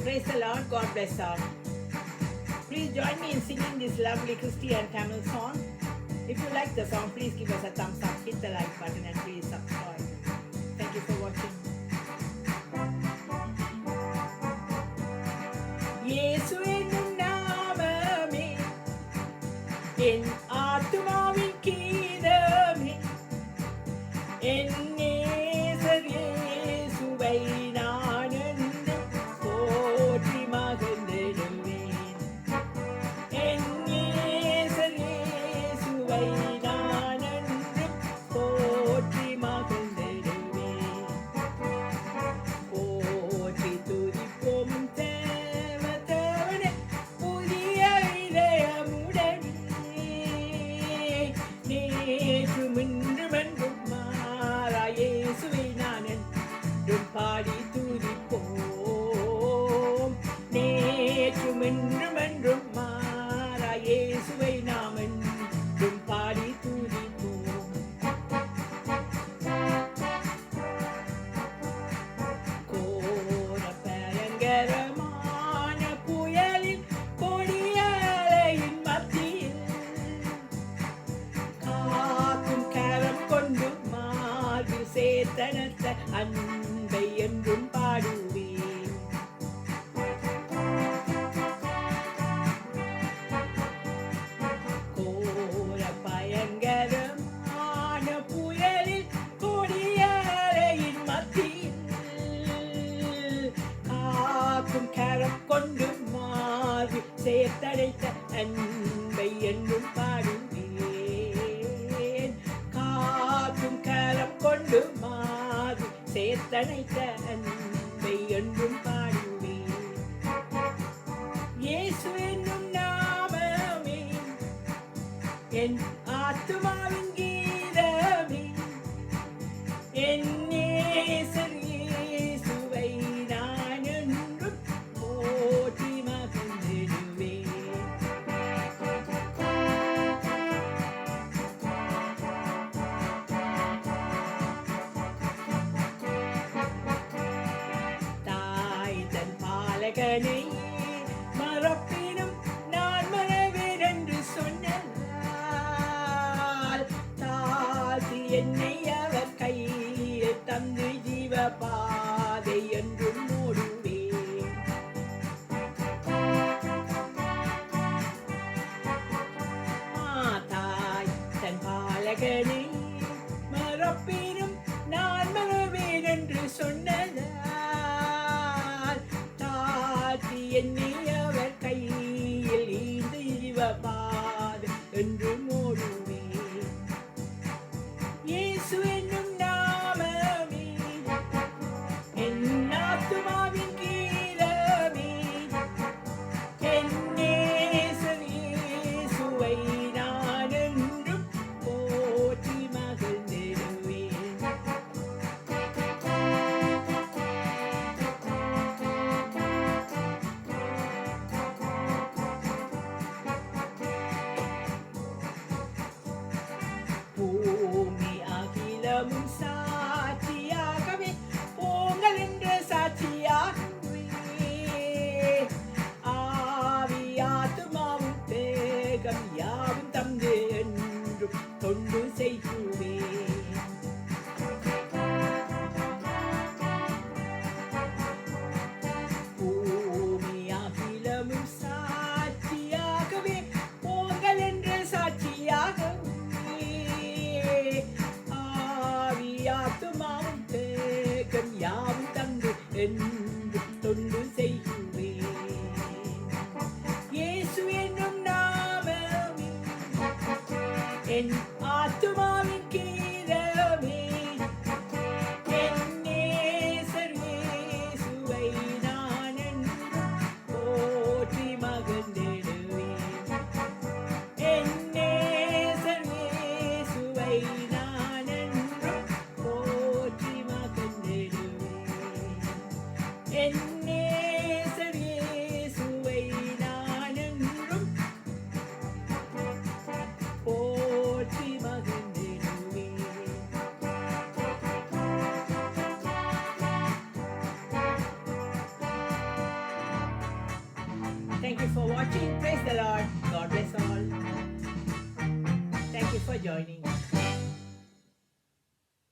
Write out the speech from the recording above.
Praise the Lord. God bless all. Please join me in singing this lovely Christian Tamil song. If you like the song, please give us a thumbs up, hit the like button, and please subscribe. Thank you for watching. இயேசு என்னும் நாமமே என் ஆத்துமாவின் கீதமே, என் நேசர் இயேசுவை நான் என்றும் போற்றி மகிழ்ந்திடுவேன். என் நேசர் இயேசுவை நான் என்றும் போற்றி மகிழ்ந்திடுவேன். போற்றி துதிப்போம் தேவனே புதிய இதயமுடனே, நேற்றும் இன்றும் என்றும் மாறா இயேசுவை நான் என்றும் பாடி துதிப்போம். நேற்றும் இன்றும் என்றும் மாறா இயேசுவை நாம் என்றும் பாடி துதிப்போம். கோர பயங்கரமான புயலில் கொடிய அலையின் மத்தியில் காக்கும் கரம் கொண்டு மார்பில் சேர்த்தனத்த அன்பை என்றும் பாடுவேன். கோர பயங்கரமான புயலில் கொடிய அலையின் மத்தியில் காக்கும் கரம் கொண்டு மார்பில் சேர்த்தடைத்த அன்பை என்றும் பாடுவேன். காக்கும் கரம் கொண்டு மாறி சேர்த்தனைத்த அன்பை என்றும் பாடுவேன். இயேசு என்னும் நாமமே என் ஆத்துமாவின் கீதமே, என் நேசர் இயேசுவை நான் என்றும் போற்றி மகிழ்ந்திடுவேன். தாய் தன் பாலகனை மறப்பினும் நான் மறவேன் என்று சொன்னால், தாழ்த்தி என்னை அவர் கையில் தந்து ஜீவ பாதை என்றும் மூடுவேன். தாய் தன் பாலகனை மறப்பினும் நான் மறவேன் என்று சொன்னதால், தாழ்த்தி என்னை அவர் கையில் ஈந்து ஜீவ பாதை என்று மூடுவேன். இயேசு என்னும் நாமமே என் ஆத்துமாவின் கீதமே, என் நேசர் இயேசுவை நான் என்றும் போற்றி மகிழ்ந்திடுவேன். பூமி அகிலமும் சாட்சியாகவே போங்கள் என்ற சாட்சியாகவே, ஆவி ஆத்துமாவும் தேகம் யாவும் தந்து என்றும் தொண்டு செய்குவேன். பூமி அகிலமும் சாட்சியாகவே போங்கள் என்ற சாட்சியாகவே, ஆவி ஆத்துமாவும் தேகம் யாவும் தந்து என்றும் தொண்டு செய்குவேன். இயேசு என்னும் நாமமே என் ஆத்துமாவின் கீதமே, என் நேசர் இயேசுவை நான் என்றும் போற்றி மகிழ்ந்திடுவேன். என் நேசர் இயேசுவை நான் என்றும் போற்றி மகிழ்ந்திடுவேன். என் நேசர் இயேசுவை நான் என்றும் போற்றி மகிழ்ந்திடுவேன். Thank you for watching. Praise the Lord. God bless all. Thank you for joining.